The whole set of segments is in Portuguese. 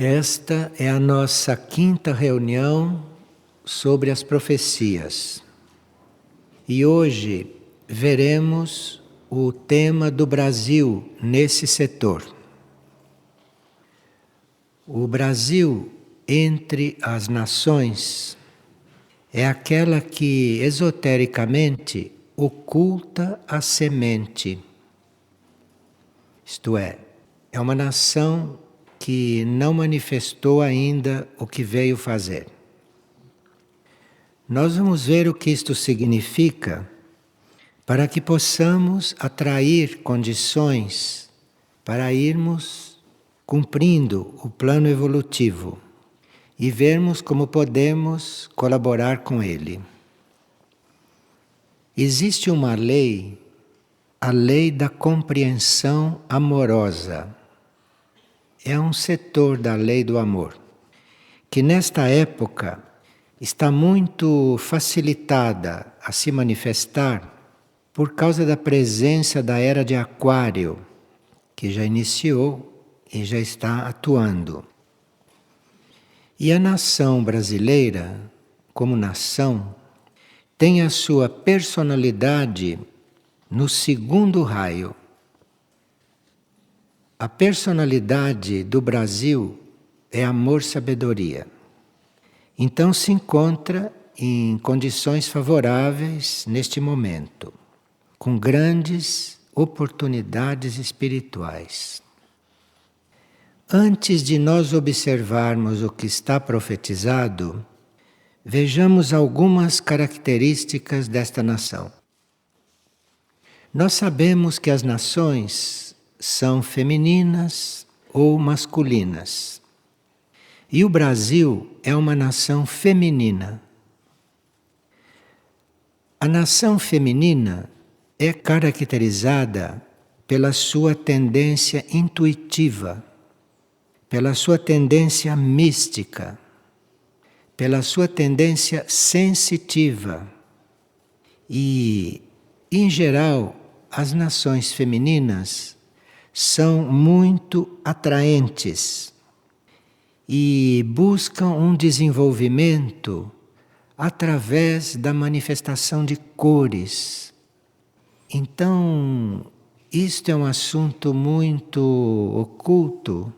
Esta é a nossa quinta reunião sobre as profecias. E hoje veremos o tema do Brasil nesse setor. O Brasil, entre as nações, é aquela que esotericamente oculta a semente. Isto é uma nação que não manifestou ainda o que veio fazer. Nós vamos ver o que isto significa para que possamos atrair condições para irmos cumprindo o plano evolutivo e vermos como podemos colaborar com ele. Existe uma lei, a lei da compreensão amorosa. É um setor da lei do amor, que nesta época está muito facilitada a se manifestar por causa da presença da era de Aquário, que já iniciou e já está atuando. E a nação brasileira, como nação, tem a sua personalidade no segundo raio. A personalidade do Brasil é amor-sabedoria. Então se encontra em condições favoráveis neste momento, com grandes oportunidades espirituais. Antes de nós observarmos o que está profetizado, vejamos algumas características desta nação. Nós sabemos que as nações são femininas ou masculinas. E o Brasil é uma nação feminina. A nação feminina é caracterizada pela sua tendência intuitiva, pela sua tendência mística, pela sua tendência sensitiva. E, em geral, as nações femininas são muito atraentes e buscam um desenvolvimento através da manifestação de cores. Então, isto é um assunto muito oculto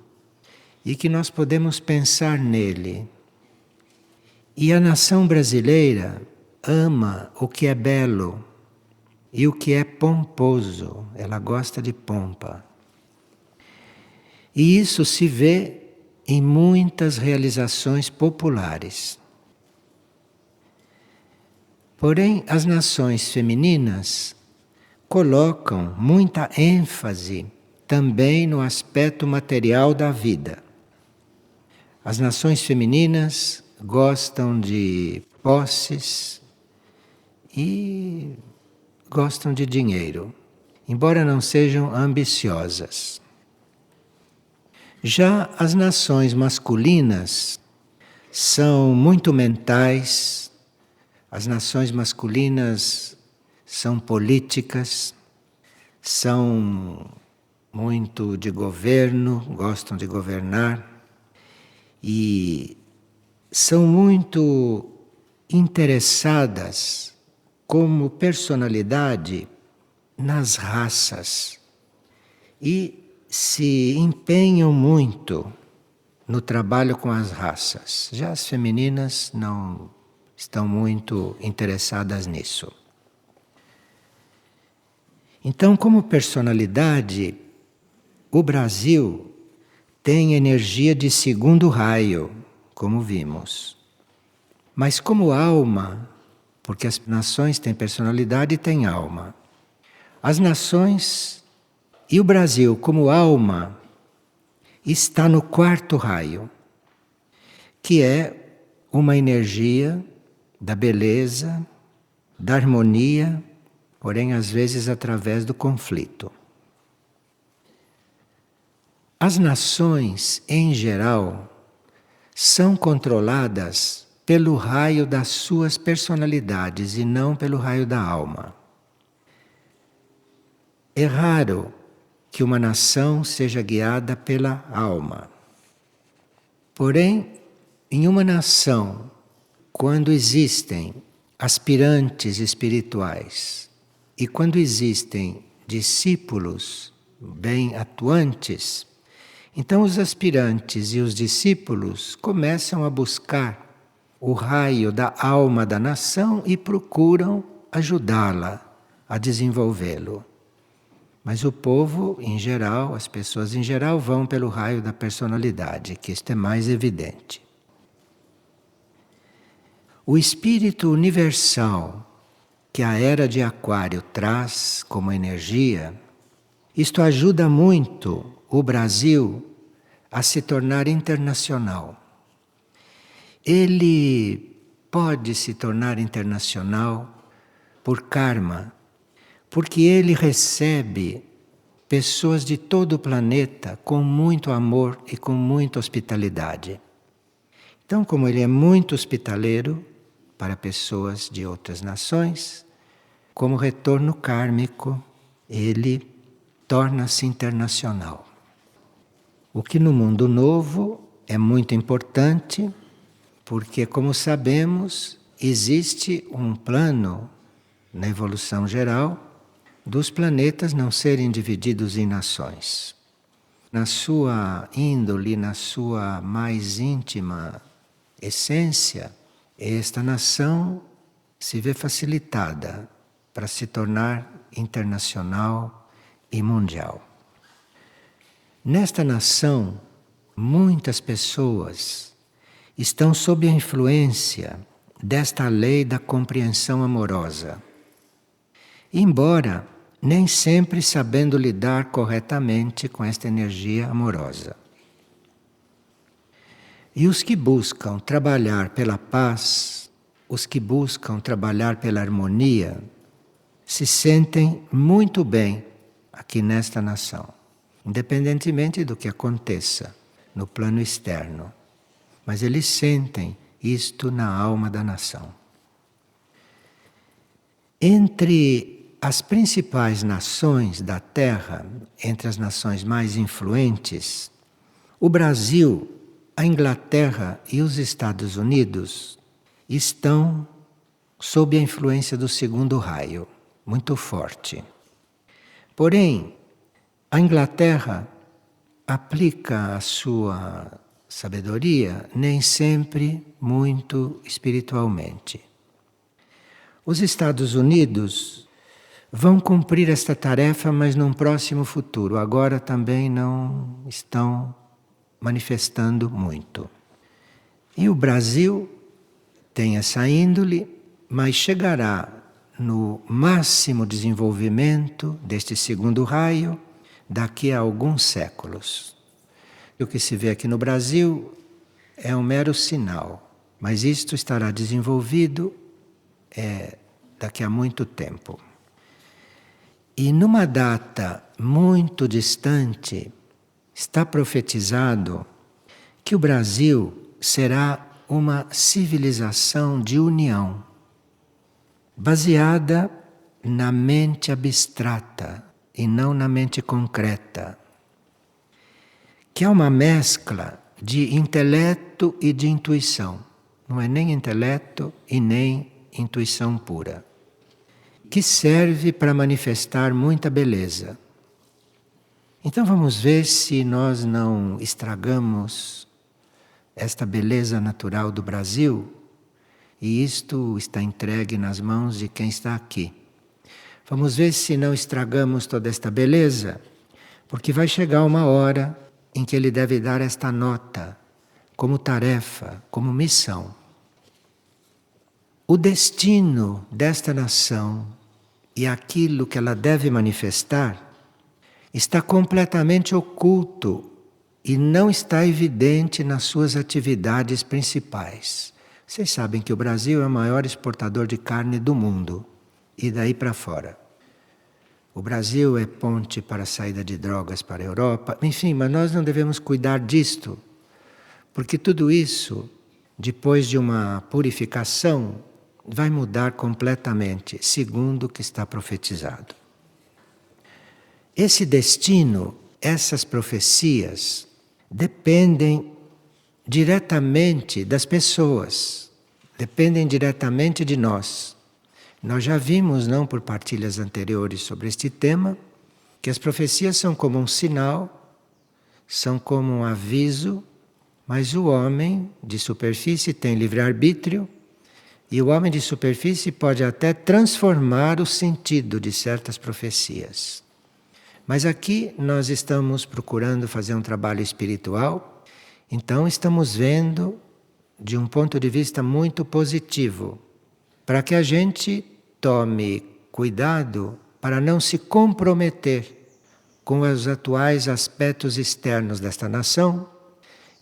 e que nós podemos pensar nele. E a nação brasileira ama o que é belo e o que é pomposo. Ela gosta de pompa. E isso se vê em muitas realizações populares. Porém, as nações femininas colocam muita ênfase também no aspecto material da vida. As nações femininas gostam de posses e gostam de dinheiro, embora não sejam ambiciosas. Já as nações masculinas são muito mentais, as nações masculinas são políticas, são muito de governo, gostam de governar e são muito interessadas como personalidade nas raças e se empenham muito no trabalho com as raças. Já as femininas não estão muito interessadas nisso. Então, como personalidade, o Brasil tem energia de segundo raio, como vimos. Mas como alma, porque as nações têm personalidade e têm alma. As nações e o Brasil, como alma, está no quarto raio, que é uma energia da beleza, da harmonia, porém às vezes através do conflito. As nações, em geral, são controladas pelo raio das suas personalidades e não pelo raio da alma. É raro que uma nação seja guiada pela alma. Porém, em uma nação, quando existem aspirantes espirituais e quando existem discípulos bem atuantes, então os aspirantes e os discípulos começam a buscar o raio da alma da nação e procuram ajudá-la a desenvolvê-lo. Mas o povo, em geral, as pessoas em geral, vão pelo raio da personalidade, que isto é mais evidente. O espírito universal que a era de Aquário traz como energia, isto ajuda muito o Brasil a se tornar internacional. Ele pode se tornar internacional por karma, porque ele recebe pessoas de todo o planeta com muito amor e com muita hospitalidade. Então, como ele é muito hospitaleiro para pessoas de outras nações, como retorno kármico, ele torna-se internacional. O que no mundo novo é muito importante, porque, como sabemos, existe um plano na evolução geral dos planetas não serem divididos em nações. Na sua índole, na sua mais íntima essência, esta nação se vê facilitada para se tornar internacional e mundial. Nesta nação, muitas pessoas estão sob a influência desta lei da compreensão amorosa, embora nem sempre sabendo lidar corretamente com esta energia amorosa. E os que buscam trabalhar pela paz, os que buscam trabalhar pela harmonia, se sentem muito bem aqui nesta nação, independentemente do que aconteça no plano externo. Mas eles sentem isto na alma da nação. Entre as principais nações da Terra, entre as nações mais influentes, o Brasil, a Inglaterra e os Estados Unidos estão sob a influência do segundo raio, muito forte. Porém, a Inglaterra aplica a sua sabedoria nem sempre muito espiritualmente. Os Estados Unidos vão cumprir esta tarefa, mas num próximo futuro. Agora também não estão manifestando muito. E o Brasil tem essa índole, mas chegará no máximo desenvolvimento deste segundo raio daqui a alguns séculos. O que se vê aqui no Brasil é um mero sinal, mas isto estará desenvolvido daqui a muito tempo. E numa data muito distante, está profetizado que o Brasil será uma civilização de união, baseada na mente abstrata e não na mente concreta, que é uma mescla de intelecto e de intuição. Não é nem intelecto e nem intuição pura, que serve para manifestar muita beleza. Então vamos ver se nós não estragamos esta beleza natural do Brasil, e isto está entregue nas mãos de quem está aqui. Vamos ver se não estragamos toda esta beleza, porque vai chegar uma hora em que ele deve dar esta nota como tarefa, como missão. O destino desta nação e aquilo que ela deve manifestar está completamente oculto e não está evidente nas suas atividades principais. Vocês sabem que o Brasil é o maior exportador de carne do mundo, e daí para fora. O Brasil é ponte para a saída de drogas para a Europa, enfim, mas nós não devemos cuidar disto, porque tudo isso, depois de uma purificação, vai mudar completamente, segundo o que está profetizado. Esse destino, essas profecias, dependem diretamente das pessoas, dependem diretamente de nós. Nós já vimos, não por partilhas anteriores sobre este tema, que as profecias são como um sinal, são como um aviso, mas o homem de superfície tem livre-arbítrio e o homem de superfície pode até transformar o sentido de certas profecias. Mas aqui nós estamos procurando fazer um trabalho espiritual, então estamos vendo de um ponto de vista muito positivo, para que a gente tome cuidado para não se comprometer com os atuais aspectos externos desta nação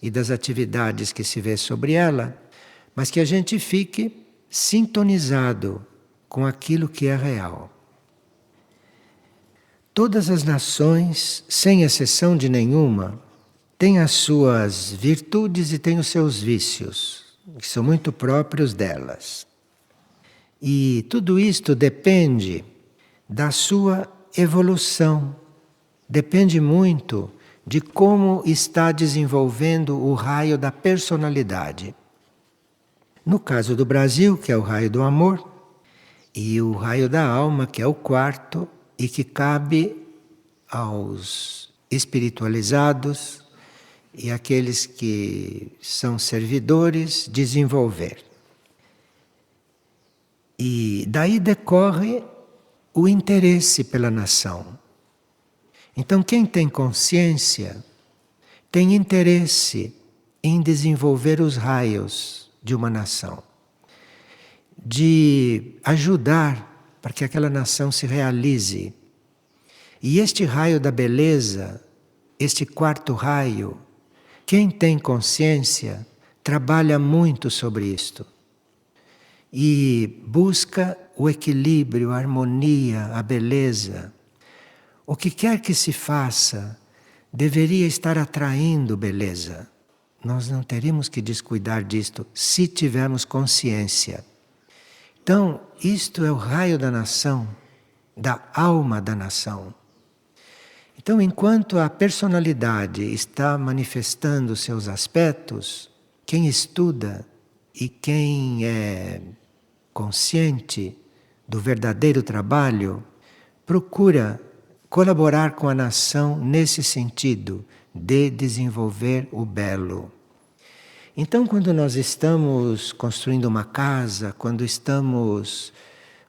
e das atividades que se vê sobre ela, mas que a gente fique sintonizado com aquilo que é real. Todas as nações, sem exceção de nenhuma, têm as suas virtudes e têm os seus vícios, que são muito próprios delas. E tudo isto depende da sua evolução, depende muito de como está desenvolvendo o raio da personalidade. No caso do Brasil, que é o raio do amor, e o raio da alma, que é o quarto, e que cabe aos espiritualizados e aqueles que são servidores desenvolver. E daí decorre o interesse pela nação. Então, quem tem consciência tem interesse em desenvolver os raios de uma nação, de ajudar para que aquela nação se realize. E este raio da beleza, este quarto raio, quem tem consciência trabalha muito sobre isto. E busca o equilíbrio, a harmonia, a beleza. O que quer que se faça deveria estar atraindo beleza. Nós não teríamos que descuidar disto se tivermos consciência. Então, isto é o raio da nação, da alma da nação. Então, enquanto a personalidade está manifestando seus aspectos, quem estuda e quem é consciente do verdadeiro trabalho, procura colaborar com a nação nesse sentido de desenvolver o belo. Então, quando nós estamos construindo uma casa, quando estamos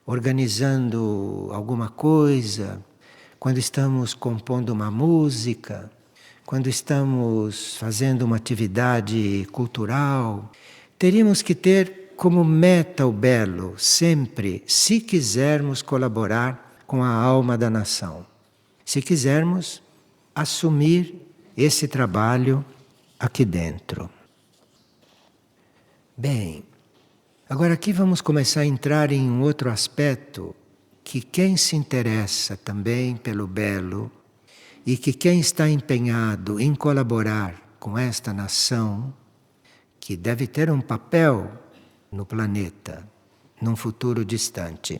organizando alguma coisa, quando estamos compondo uma música, quando estamos fazendo uma atividade cultural, teríamos que ter como meta o belo, sempre, se quisermos colaborar com a alma da nação. Se quisermos assumir esse trabalho aqui dentro. Bem, agora aqui vamos começar a entrar em um outro aspecto que quem se interessa também pelo belo e que quem está empenhado em colaborar com esta nação, que deve ter um papel no planeta, num futuro distante.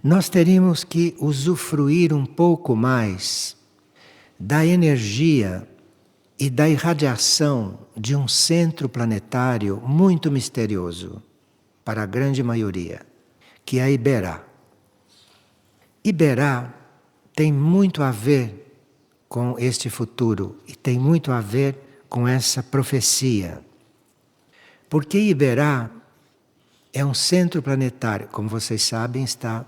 Nós teríamos que usufruir um pouco mais da energia e da irradiação de um centro planetário muito misterioso para a grande maioria, que é Iberá. Iberá tem muito a ver com este futuro e tem muito a ver com essa profecia. Porque Iberá é um centro planetário, como vocês sabem, está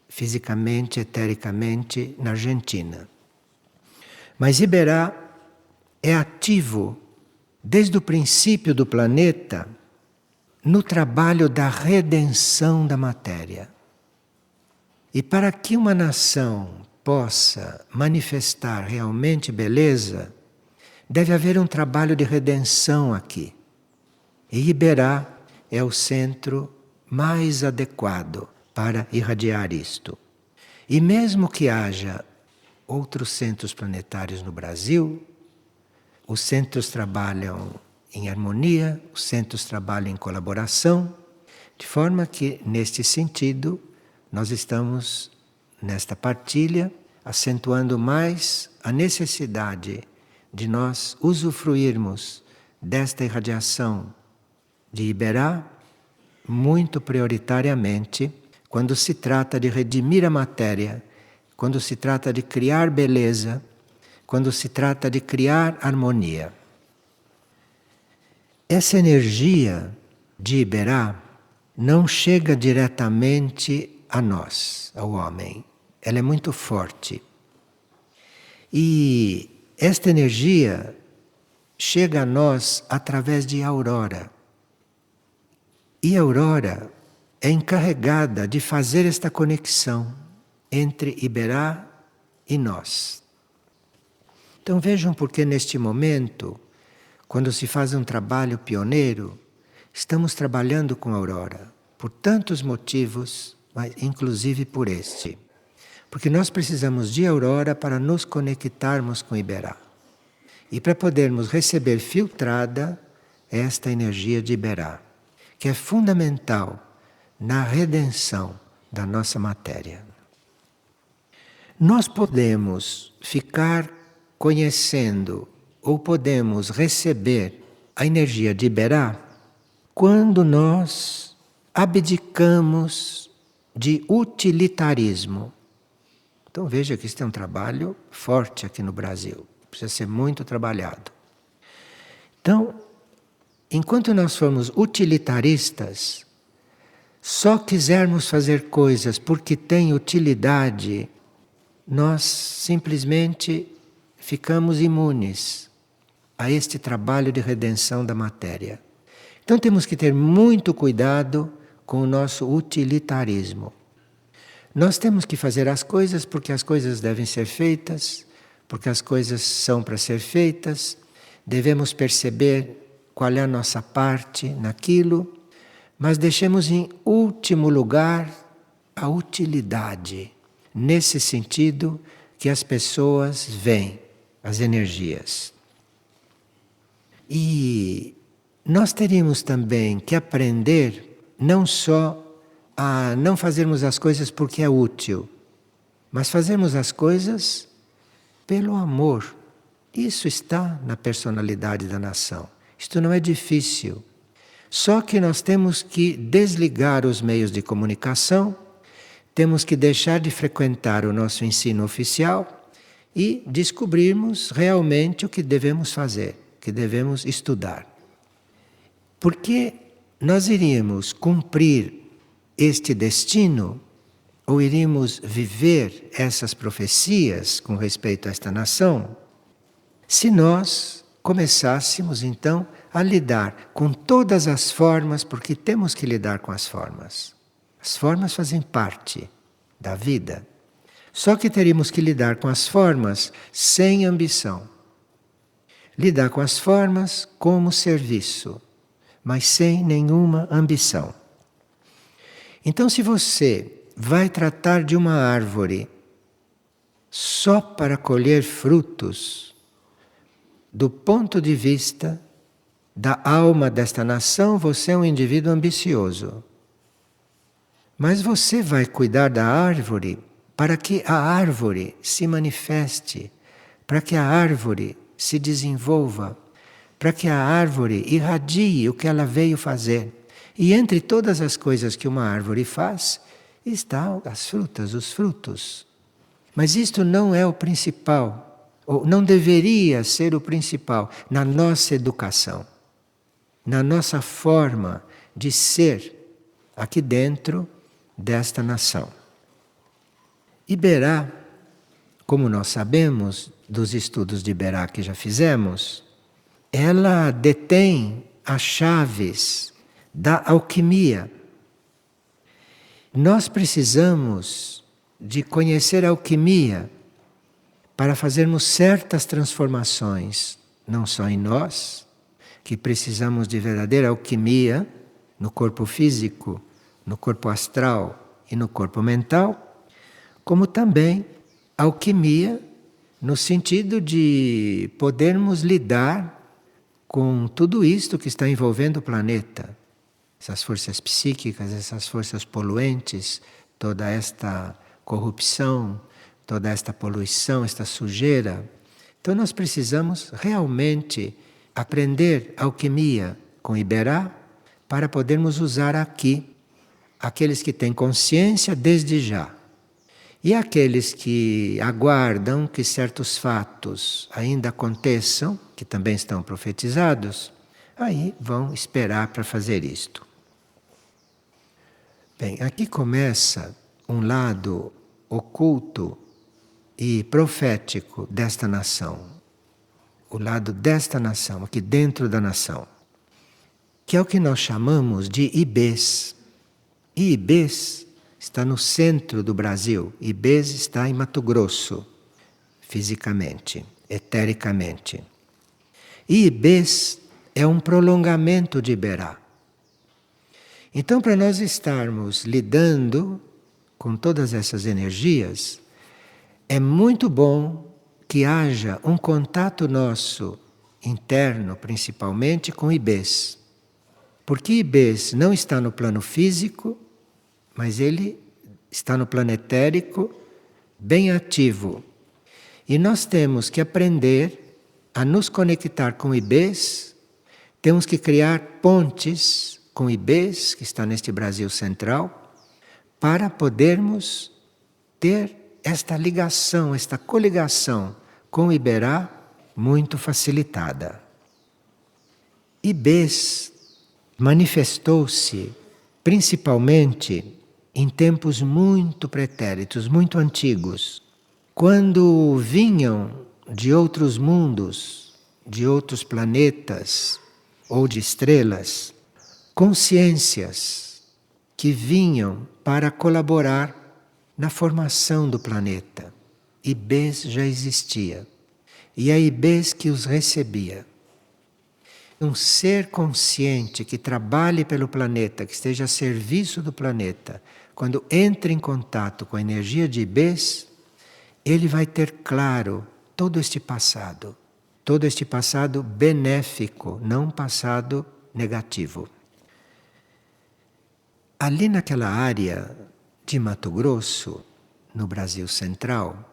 fisicamente, etericamente na Argentina. Mas Iberá é ativo desde o princípio do planeta no trabalho da redenção da matéria. E para que uma nação possa manifestar realmente beleza, deve haver um trabalho de redenção aqui. E Iberá é o centro mais adequado para irradiar isto. E mesmo que haja outros centros planetários no Brasil, os centros trabalham em harmonia, os centros trabalham em colaboração, de forma que, neste sentido, nós estamos, nesta partilha, acentuando mais a necessidade de nós usufruirmos desta irradiação de Iberá, muito prioritariamente, quando se trata de redimir a matéria, quando se trata de criar beleza, quando se trata de criar harmonia. Essa energia de Iberá não chega diretamente a nós, ao homem. Ela é muito forte. E esta energia chega a nós através de Aurora. E a Aurora é encarregada de fazer esta conexão entre Iberá e nós. Então vejam porque neste momento, quando se faz um trabalho pioneiro, estamos trabalhando com a Aurora, por tantos motivos, mas inclusive por este. Porque nós precisamos de Aurora para nos conectarmos com Iberá. E para podermos receber filtrada esta energia de Iberá, que é fundamental na redenção da nossa matéria. Nós podemos ficar conhecendo ou podemos receber a energia de Iberá quando nós abdicamos de utilitarismo. Então veja que este é um trabalho forte aqui no Brasil, precisa ser muito trabalhado. Então, enquanto nós formos utilitaristas, só quisermos fazer coisas porque tem utilidade, nós simplesmente ficamos imunes a este trabalho de redenção da matéria. Então temos que ter muito cuidado com o nosso utilitarismo. Nós temos que fazer as coisas porque as coisas devem ser feitas, porque as coisas são para ser feitas, devemos perceber qual é a nossa parte naquilo, mas deixemos em último lugar a utilidade, nesse sentido que as pessoas veem, as energias. E nós teríamos também que aprender não só a não fazermos as coisas porque é útil, mas fazermos as coisas pelo amor. Isso está na personalidade da nação. Isto não é difícil. Só que nós temos que desligar os meios de comunicação, temos que deixar de frequentar o nosso ensino oficial e descobrirmos realmente o que devemos fazer, o que devemos estudar. Porque nós iríamos cumprir este destino, ou iríamos viver essas profecias com respeito a esta nação, se nós começássemos então a lidar com todas as formas, porque temos que lidar com as formas. As formas fazem parte da vida. Só que teríamos que lidar com as formas sem ambição. Lidar com as formas como serviço, mas sem nenhuma ambição. Então, se você vai tratar de uma árvore só para colher frutos, do ponto de vista da alma desta nação, você é um indivíduo ambicioso. Mas você vai cuidar da árvore para que a árvore se manifeste, para que a árvore se desenvolva, para que a árvore irradie o que ela veio fazer. E entre todas as coisas que uma árvore faz, estão as frutas, os frutos. Mas isto não é o principal, ou não deveria ser o principal na nossa educação, na nossa forma de ser aqui dentro desta nação. Iberá, como nós sabemos dos estudos de Iberá que já fizemos, ela detém as chaves da alquimia. Nós precisamos de conhecer a alquimia para fazermos certas transformações, não só em nós, que precisamos de verdadeira alquimia no corpo físico, no corpo astral e no corpo mental, como também alquimia no sentido de podermos lidar com tudo isto que está envolvendo o planeta. Essas forças psíquicas, essas forças poluentes, toda esta corrupção, toda esta poluição, esta sujeira. Então nós precisamos realmente aprender alquimia com Iberá para podermos usar aqui, aqueles que têm consciência desde já. E aqueles que aguardam que certos fatos ainda aconteçam, que também estão profetizados, aí vão esperar para fazer isto. Bem, aqui começa um lado oculto e profético desta nação. O lado desta nação, aqui dentro da nação. Que é o que nós chamamos de Ibês. E Ibês está no centro do Brasil. Ibês está em Mato Grosso, fisicamente, etericamente. E Ibês é um prolongamento de Iberá. Então, para nós estarmos lidando com todas essas energias, é muito bom que haja um contato nosso, interno principalmente, com Ibês. Porque Ibês não está no plano físico, mas ele está no plano etérico, bem ativo. E nós temos que aprender a nos conectar com Ibês, temos que criar pontes com Ibês, que está neste Brasil central, para podermos ter esta ligação, esta coligação com Iberá muito facilitada. Ibês manifestou-se principalmente em tempos muito pretéritos, muito antigos, quando vinham de outros mundos, de outros planetas ou de estrelas, consciências que vinham para colaborar na formação do planeta. Ibês já existia. E é Ibês que os recebia. Um ser consciente que trabalhe pelo planeta, que esteja a serviço do planeta, quando entra em contato com a energia de Ibês, ele vai ter claro todo este passado benéfico, não passado negativo. Ali naquela área de Mato Grosso, no Brasil Central,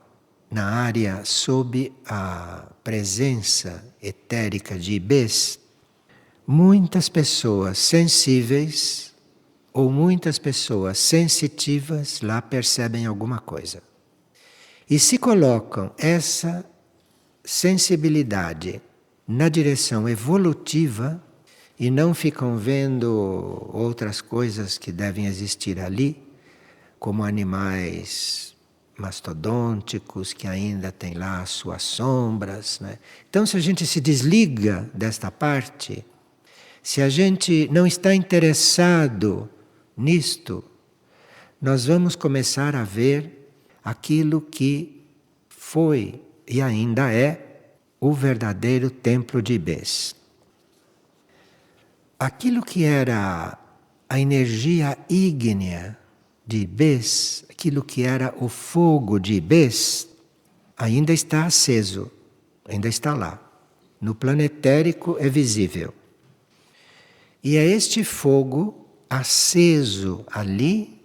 na área sob a presença etérica de Ibês, muitas pessoas sensíveis ou muitas pessoas sensitivas lá percebem alguma coisa. E se colocam essa sensibilidade na direção evolutiva e não ficam vendo outras coisas que devem existir ali, como animais mastodônticos que ainda têm lá as suas sombras, né? Então, se a gente se desliga desta parte, se a gente não está interessado nisto, nós vamos começar a ver aquilo que foi e ainda é o verdadeiro templo de Ibês. Aquilo que era a energia ígnea de Ibês, aquilo que era o fogo de Ibês, ainda está aceso, ainda está lá. No plano etérico é visível. E é este fogo aceso ali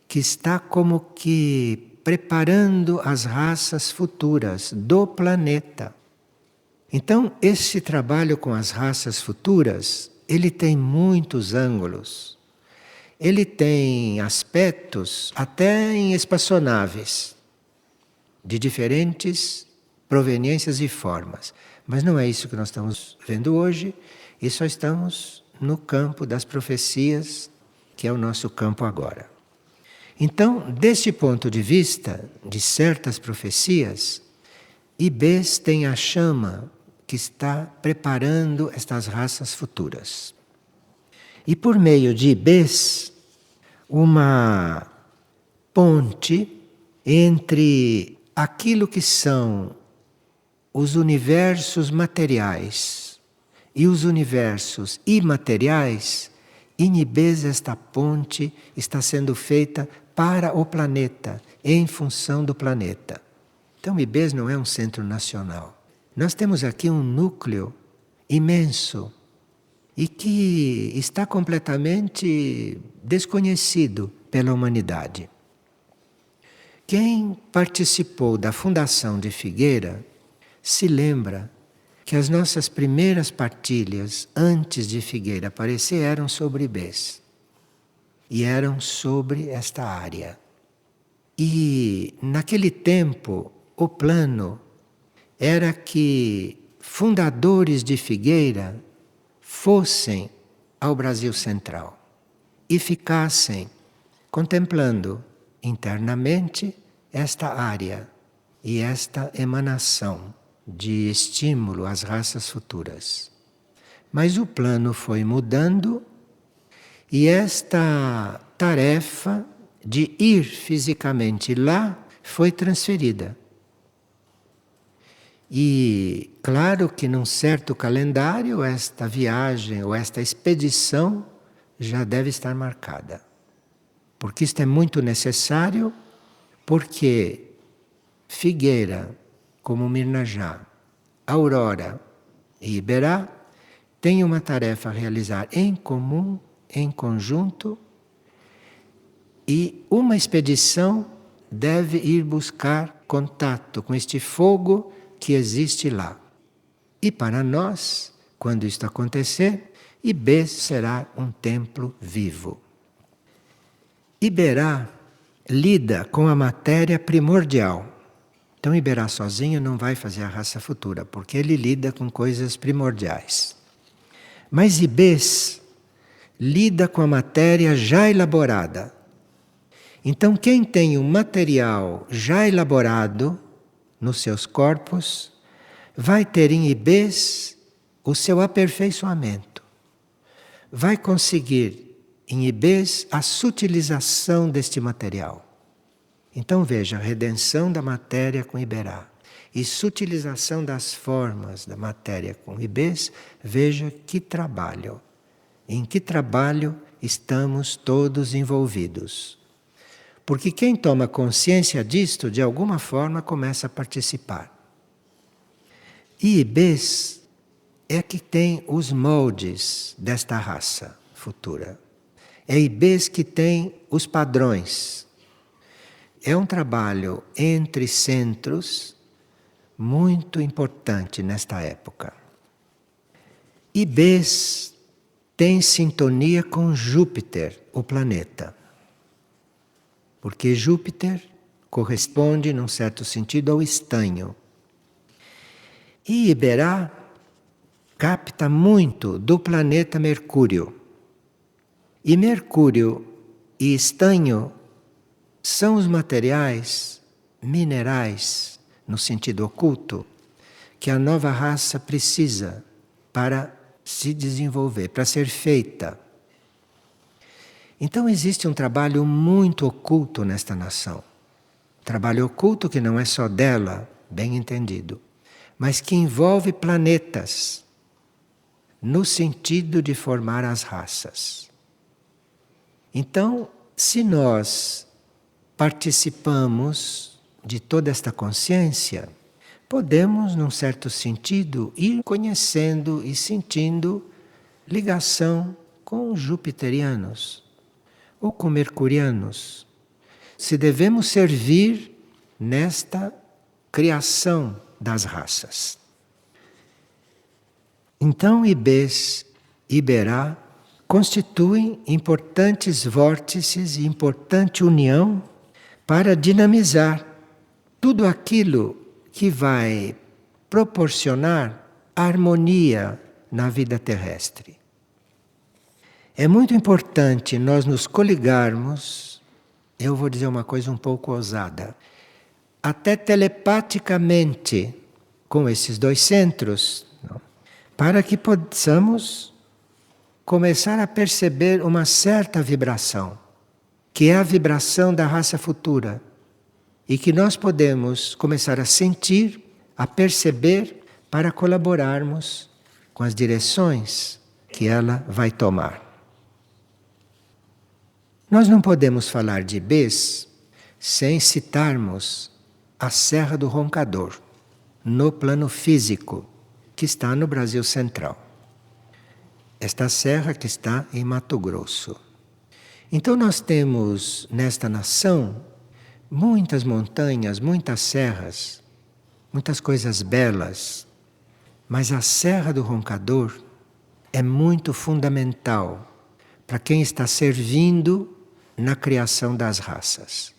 que está como que preparando as raças futuras do planeta. Então, esse trabalho com as raças futuras, ele tem muitos ângulos. Ele tem aspectos até em espaçonaves, de diferentes proveniências e formas. Mas não é isso que nós estamos vendo hoje, e só estamos no campo das profecias, que é o nosso campo agora. Então, deste ponto de vista, de certas profecias, Ibês tem a chama que está preparando estas raças futuras. E por meio de Ibês, uma ponte entre aquilo que são os universos materiais e os universos imateriais, em Ibês esta ponte está sendo feita para o planeta, em função do planeta. Então Ibês não é um centro nacional. Nós temos aqui um núcleo imenso e que está completamente desconhecido pela humanidade. Quem participou da fundação de Figueira se lembra que as nossas primeiras partilhas, antes de Figueira aparecer, eram sobre Ibês. E eram sobre esta área. E, naquele tempo, o plano era que fundadores de Figueira fossem ao Brasil Central e ficassem contemplando internamente esta área e esta emanação de estímulo às raças futuras. Mas o plano foi mudando e esta tarefa de ir fisicamente lá foi transferida. E claro que num certo calendário esta viagem ou esta expedição já deve estar marcada. Porque isto é muito necessário, porque Figueira, como Mirnajá, Aurora e Iberá, têm uma tarefa a realizar em comum, em conjunto, e uma expedição deve ir buscar contato com este fogo que existe lá. E para nós, quando isto acontecer, Ibês será um templo vivo. Iberá lida com a matéria primordial. Então Iberá sozinho não vai fazer a raça futura, porque ele lida com coisas primordiais. Mas Ibês lida com a matéria já elaborada. Então quem tem um material já elaborado nos seus corpos, vai ter em Ibês o seu aperfeiçoamento. Vai conseguir em Ibês a sutilização deste material. Então veja, a redenção da matéria com Iberá e sutilização das formas da matéria com Ibês, veja que trabalho. Em que trabalho estamos todos envolvidos. Porque quem toma consciência disto, de alguma forma começa a participar. E Ibês é que tem os moldes desta raça futura. É Ibês que tem os padrões. É um trabalho entre centros muito importante nesta época. Ibês tem sintonia com Júpiter, o planeta. Porque Júpiter corresponde, num certo sentido, ao estanho. E Iberá capta muito do planeta Mercúrio. E Mercúrio e estanho são os materiais minerais, no sentido oculto, que a nova raça precisa para se desenvolver, para ser feita. Então existe um trabalho muito oculto nesta nação. Trabalho oculto que não é só dela, bem entendido, mas que envolve planetas, no sentido de formar as raças. Então, se nós participamos de toda esta consciência, podemos, num certo sentido, ir conhecendo e sentindo ligação com os jupiterianos ou com mercurianos, se devemos servir nesta criação das raças. Então Ibês e Iberá constituem importantes vórtices e importante união para dinamizar tudo aquilo que vai proporcionar harmonia na vida terrestre. É muito importante nós nos coligarmos, eu vou dizer uma coisa um pouco ousada, até telepaticamente com esses dois centros, para que possamos começar a perceber uma certa vibração, que é a vibração da raça futura, e que nós podemos começar a sentir, a perceber, para colaborarmos com as direções que ela vai tomar. Nós não podemos falar de Ibês sem citarmos a Serra do Roncador, no plano físico, que está no Brasil Central. Esta serra que está em Mato Grosso. Então nós temos nesta nação muitas montanhas, muitas serras, muitas coisas belas, Mas a Serra do Roncador é muito fundamental para quem está servindo na criação das raças.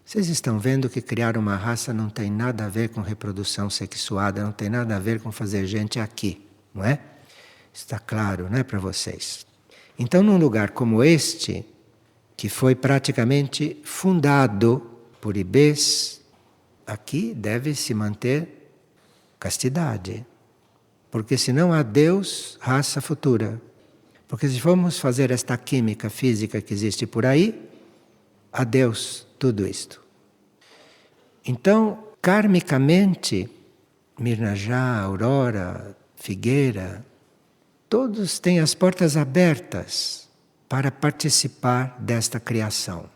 Vocês estão vendo que criar uma raça não tem nada a ver com reprodução sexuada, não tem nada a ver com fazer gente aqui, não é? Está claro, não é para vocês? Então, num lugar como este, que foi praticamente fundado por ibês, aqui deve se manter castidade. Porque senão há Deus, raça futura. Porque se formos fazer esta química física que existe por aí, adeus tudo isto. Então, karmicamente, Mirnajá, Aurora, Figueira, todos têm as portas abertas para participar desta criação.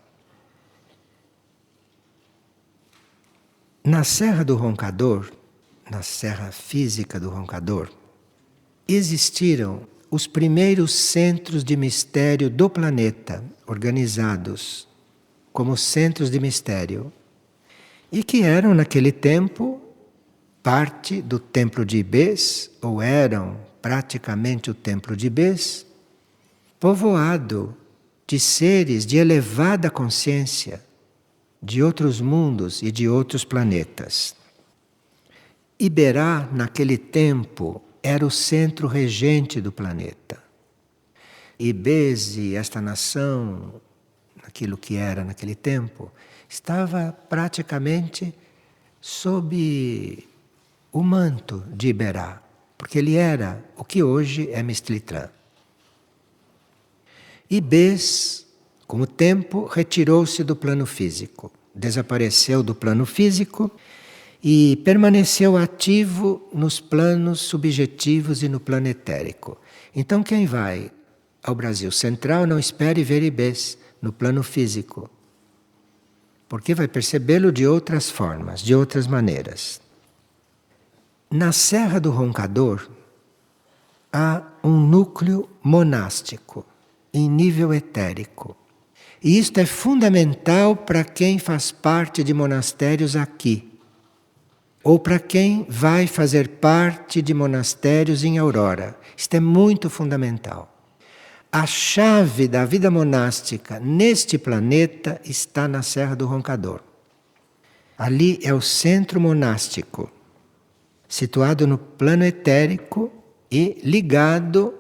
Na Serra do Roncador, na Serra Física do Roncador, existiram os primeiros centros de mistério do planeta, organizados como centros de mistério, e que eram, naquele tempo, parte do templo de Ibês, ou eram praticamente o templo de Ibês, povoado de seres de elevada consciência, de outros mundos e de outros planetas. Iberá, naquele tempo, era o centro regente do planeta. Ibês e esta nação, aquilo que era naquele tempo, estava praticamente sob o manto de Iberá, porque ele era o que hoje é Mistlitrã. Ibês, com o tempo, retirou-se do plano físico, desapareceu do plano físico e permaneceu ativo nos planos subjetivos e no plano etérico. Então quem vai ao Brasil Central não espere ver Ibês no plano físico, porque vai percebê-lo de outras formas, de outras maneiras. Na Serra do Roncador há um núcleo monástico em nível etérico. E isto é fundamental para quem faz parte de monastérios aqui, ou para quem vai fazer parte de monastérios em Aurora. Isto é muito fundamental. A chave da vida monástica neste planeta está na Serra do Roncador. Ali é o centro monástico, situado no plano etérico e ligado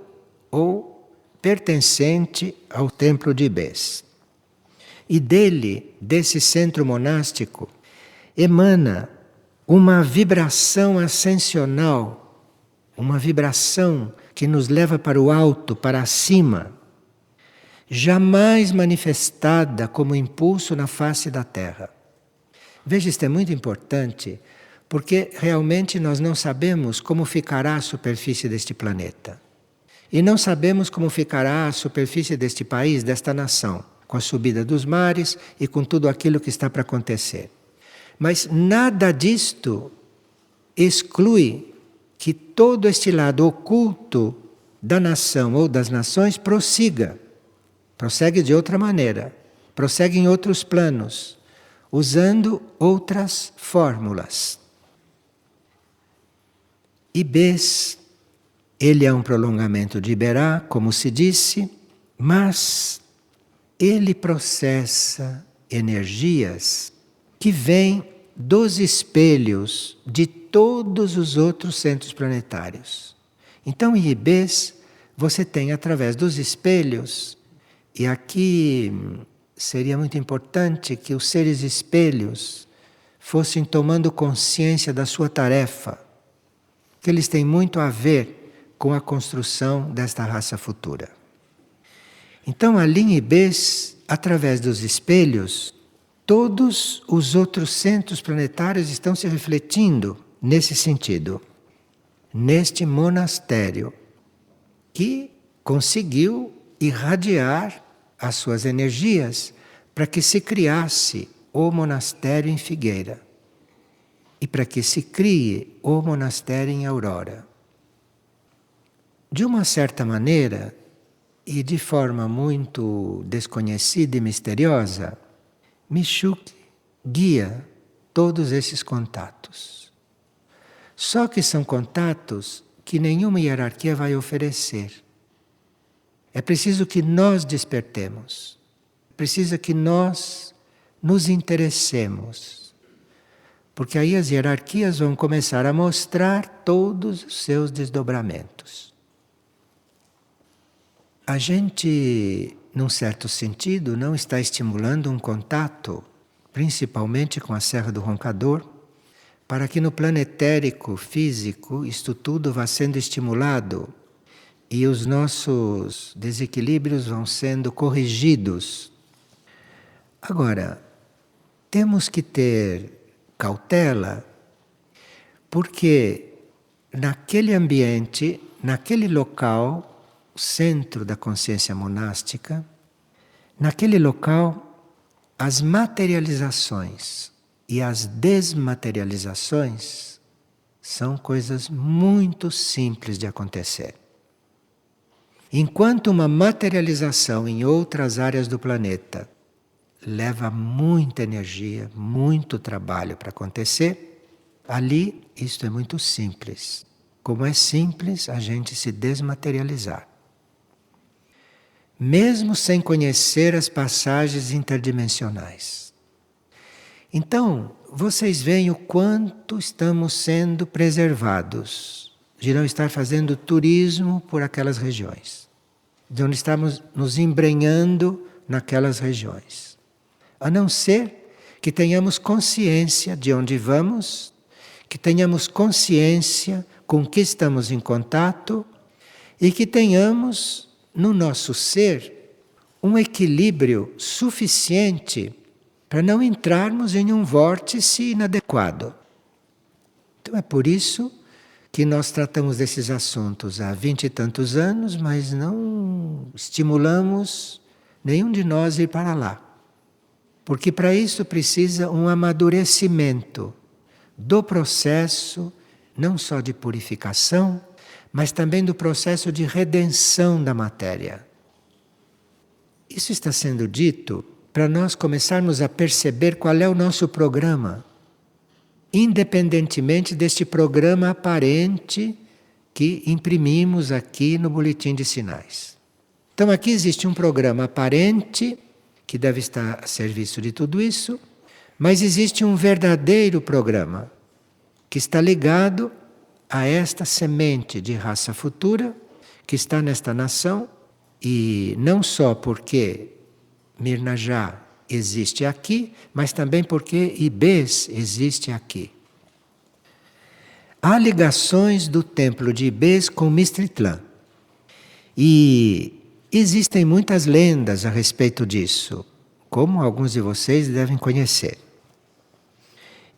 ou pertencente ao templo de Ibês. E dele, desse centro monástico, emana uma vibração ascensional, uma vibração que nos leva para o alto, para cima, jamais manifestada como impulso na face da Terra. Veja, isto é muito importante, porque realmente nós não sabemos como ficará a superfície deste planeta. E não sabemos como ficará a superfície deste país, desta nação, com a subida dos mares e com tudo aquilo que está para acontecer. Mas nada disto exclui que todo este lado oculto da nação ou das nações prossiga. Prossegue de outra maneira, prossegue em outros planos, usando outras fórmulas. Ibês, ele é um prolongamento de Iberá, como se disse, mas ele processa energias que vêm dos espelhos de todos os outros centros planetários. Então, em Ibês, você tem através dos espelhos, e aqui seria muito importante que os seres espelhos fossem tomando consciência da sua tarefa, que eles têm muito a ver com a construção desta raça futura. Então, ali em Ibês, através dos espelhos, todos os outros centros planetários estão se refletindo nesse sentido, neste monastério, que conseguiu irradiar as suas energias para que se criasse o monastério em Figueira e para que se crie o monastério em Aurora. De uma certa maneira, e de forma muito desconhecida e misteriosa, Michuk guia todos esses contatos. Só que são contatos que nenhuma hierarquia vai oferecer. É preciso que nós despertemos. Precisa que nós nos interessemos. Porque aí as hierarquias vão começar a mostrar todos os seus desdobramentos. A gente, num certo sentido, não está estimulando um contato, principalmente com a Serra do Roncador, para que no plano etérico, físico, isto tudo vá sendo estimulado e os nossos desequilíbrios vão sendo corrigidos. Agora, temos que ter cautela, porque naquele ambiente, naquele local, o centro da consciência monástica, naquele local, as materializações e as desmaterializações são coisas muito simples de acontecer. Enquanto uma materialização em outras áreas do planeta leva muita energia, muito trabalho para acontecer, ali isto é muito simples. Como é simples a gente se desmaterializar. Mesmo sem conhecer as passagens interdimensionais. Então, vocês veem o quanto estamos sendo preservados de não estar fazendo turismo por aquelas regiões, de não estamos nos embrenhando naquelas regiões. A não ser que tenhamos consciência de onde vamos, que tenhamos consciência com que estamos em contato e que tenhamos no nosso ser um equilíbrio suficiente para não entrarmos em um vórtice inadequado. Então é por isso que nós tratamos desses assuntos há 20 e tantos anos, mas não estimulamos nenhum de nós ir para lá. Porque para isso precisa um amadurecimento do processo, não só de purificação, mas também do processo de redenção da matéria. Isso está sendo dito para nós começarmos a perceber qual é o nosso programa, independentemente deste programa aparente que imprimimos aqui no boletim de sinais. Então aqui existe um programa aparente que deve estar a serviço de tudo isso, mas existe um verdadeiro programa que está ligado a esta semente de raça futura que está nesta nação, e não só porque Mirnajá existe aqui, mas também porque Ibês existe aqui. Há ligações do templo de Ibês com Mistritlã. E existem muitas lendas a respeito disso, como alguns de vocês devem conhecer.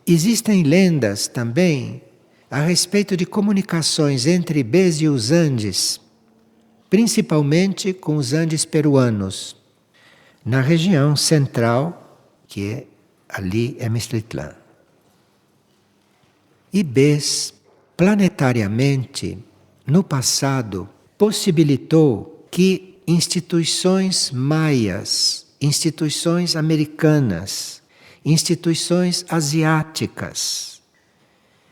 Existem lendas também a respeito de comunicações entre Ibês e os Andes, principalmente com os Andes peruanos, na região central, que ali é Mistritlã. Ibês, planetariamente, no passado, possibilitou que instituições maias, instituições americanas, instituições asiáticas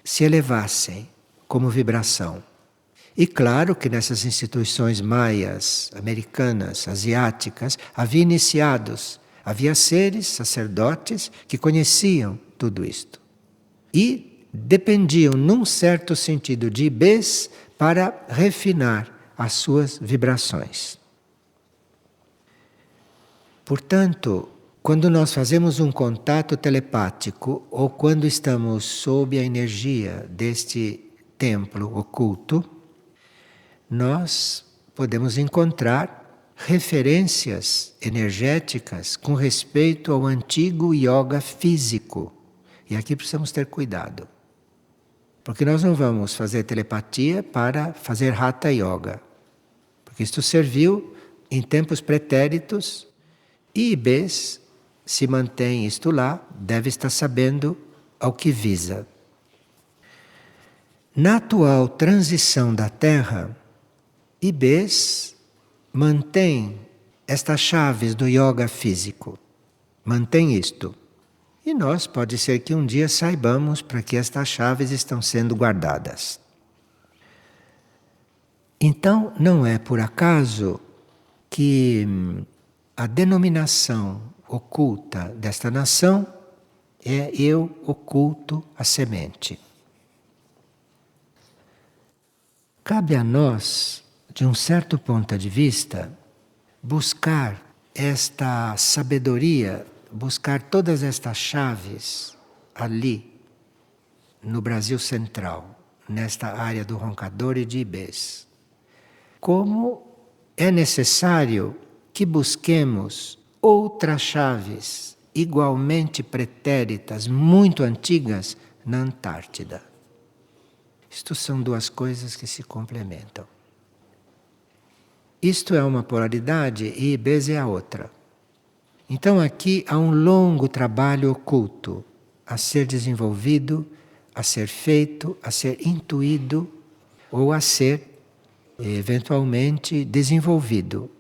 se elevassem como vibração. E claro que nessas instituições maias, americanas, asiáticas, havia iniciados, havia seres, sacerdotes que conheciam tudo isto. E dependiam, num certo sentido, de Ibês para refinar as suas vibrações. Portanto, quando nós fazemos um contato telepático ou quando estamos sob a energia deste templo oculto, nós podemos encontrar referências energéticas com respeito ao antigo yoga físico. E aqui precisamos ter cuidado. Porque nós não vamos fazer telepatia para fazer Hatha Yoga. Porque isto serviu em tempos pretéritos e Ibês, se mantém isto lá, deve estar sabendo ao que visa. Na atual transição da Terra, Ibês mantém estas chaves do yoga físico. Mantém isto. E nós, pode ser que um dia saibamos para que estas chaves estão sendo guardadas. Então, não é por acaso que a denominação oculta desta nação é eu oculto a semente. Cabe a nós, de um certo ponto de vista, buscar esta sabedoria, buscar todas estas chaves ali, no Brasil Central, nesta área do Roncador e de Ibês. Como é necessário que busquemos outras chaves igualmente pretéritas, muito antigas, na Antártida. Isto são duas coisas que se complementam. Isto é uma polaridade e Ibês é a outra. Então aqui há um longo trabalho oculto a ser desenvolvido, a ser feito, a ser intuído ou a ser eventualmente desenvolvido.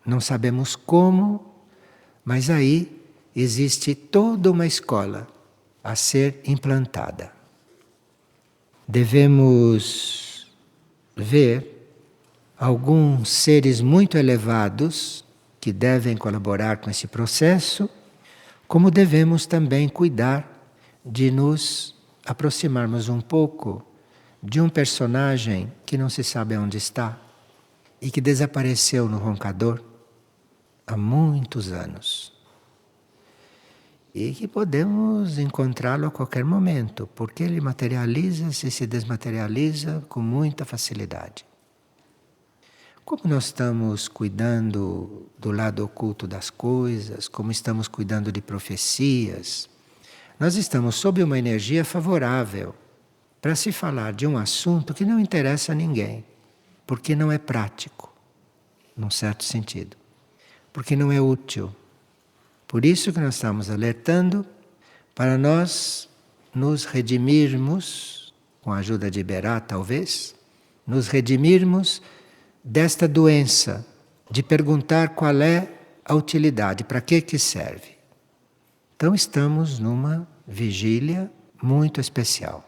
Não sabemos como, mas aí existe toda uma escola a ser implantada. Devemos ver alguns seres muito elevados que devem colaborar com esse processo, como devemos também cuidar de nos aproximarmos um pouco de um personagem que não se sabe onde está e que desapareceu no Roncador há muitos anos. E que podemos encontrá-lo a qualquer momento, porque ele materializa-se e se desmaterializa com muita facilidade. Como nós estamos cuidando do lado oculto das coisas, como estamos cuidando de profecias, nós estamos sob uma energia favorável para se falar de um assunto que não interessa a ninguém, porque não é prático, num certo sentido, porque não é útil. Por isso que nós estamos alertando para nós nos redimirmos, com a ajuda de Iberá talvez, nos redimirmos desta doença, de perguntar qual é a utilidade, para que serve. Então estamos numa vigília muito especial.